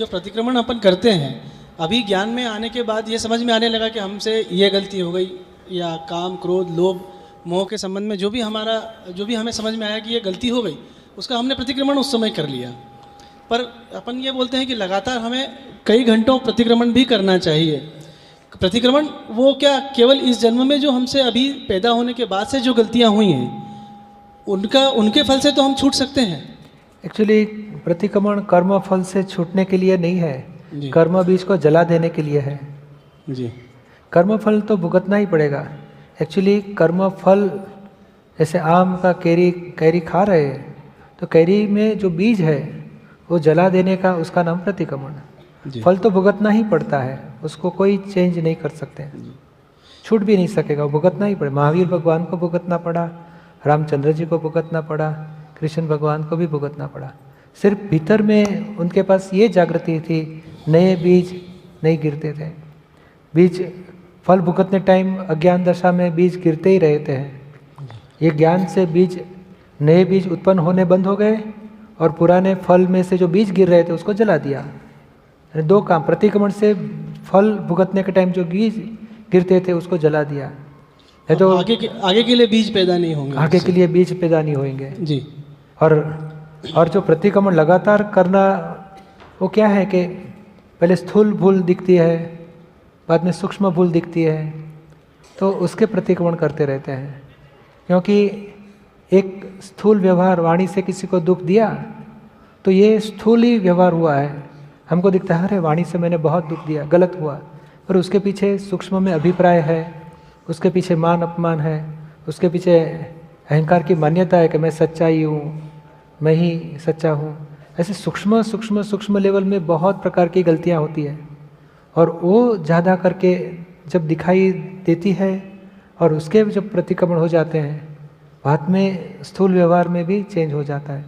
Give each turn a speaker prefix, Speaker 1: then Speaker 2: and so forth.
Speaker 1: जो प्रतिक्रमण अपन करते हैं, अभी ज्ञान में आने के बाद ये समझ में आने लगा कि हमसे ये गलती हो गई, या काम क्रोध लोभ मोह के संबंध में जो भी हमें समझ में आया कि ये गलती हो गई, उसका हमने प्रतिक्रमण उस समय कर लिया। पर अपन ये बोलते हैं कि लगातार हमें कई घंटों प्रतिक्रमण भी करना चाहिए। प्रतिक्रमण वो क्या केवल इस जन्म में जो हमसे अभी पैदा होने के बाद से जो गलतियाँ हुई हैं उनके फल से तो हम छूट सकते हैं।
Speaker 2: एक्चुअली प्रतिक्रमण कर्म फल से छूटने के लिए नहीं है, कर्म बीज को जला देने के लिए है
Speaker 1: जी।
Speaker 2: कर्म फल तो भुगतना ही पड़ेगा। एक्चुअली कर्म फल, जैसे आम का कैरी खा रहे हैं, तो कैरी में जो बीज है वो जला देने का, उसका नाम प्रतिक्रमण। फल तो भुगतना ही पड़ता है, उसको कोई चेंज नहीं कर सकते, छूट भी नहीं सकेगा, वो भुगतना ही पड़े। महावीर भगवान को भुगतना पड़ा, रामचंद्र जी को भुगतना पड़ा, कृष्ण भगवान को भी भुगतना पड़ा। सिर्फ भीतर में उनके पास ये जागृति थी, नए बीज नहीं गिरते थे। बीज फल भुगतने टाइम अज्ञान दशा में बीज गिरते ही रहते हैं। ये ज्ञान से बीज, नए बीज उत्पन्न होने बंद हो गए, और पुराने फल में से जो बीज गिर रहे थे उसको जला दिया। दो काम, प्रतिक्रमण से फल भुगतने के टाइम जो बीज गिरते थे उसको जला दिया है, तो
Speaker 1: आगे के लिए बीज पैदा नहीं होंगे,
Speaker 2: आगे के लिए बीज पैदा नहीं होंगे
Speaker 1: जी।
Speaker 2: और जो प्रतिक्रमण लगातार करना, वो क्या है कि पहले स्थूल भूल दिखती है, बाद में सूक्ष्म भूल दिखती है, तो उसके प्रतिक्रमण करते रहते हैं। क्योंकि एक स्थूल व्यवहार, वाणी से किसी को दुख दिया तो ये स्थूल ही व्यवहार हुआ है, हमको दिखता है अरे वाणी से मैंने बहुत दुख दिया, गलत हुआ, पर उसके पीछे सूक्ष्म में अभिप्राय है, उसके पीछे मान अपमान है, उसके पीछे अहंकार की मान्यता है कि मैं सच्चा ही हूँ, मैं ही सच्चा हूँ। ऐसे सूक्ष्म सूक्ष्म सूक्ष्म लेवल में बहुत प्रकार की गलतियाँ होती है, और वो ज़्यादा करके जब दिखाई देती है और उसके जब प्रतिक्रमण हो जाते हैं, बाद में स्थूल व्यवहार में भी चेंज हो जाता है।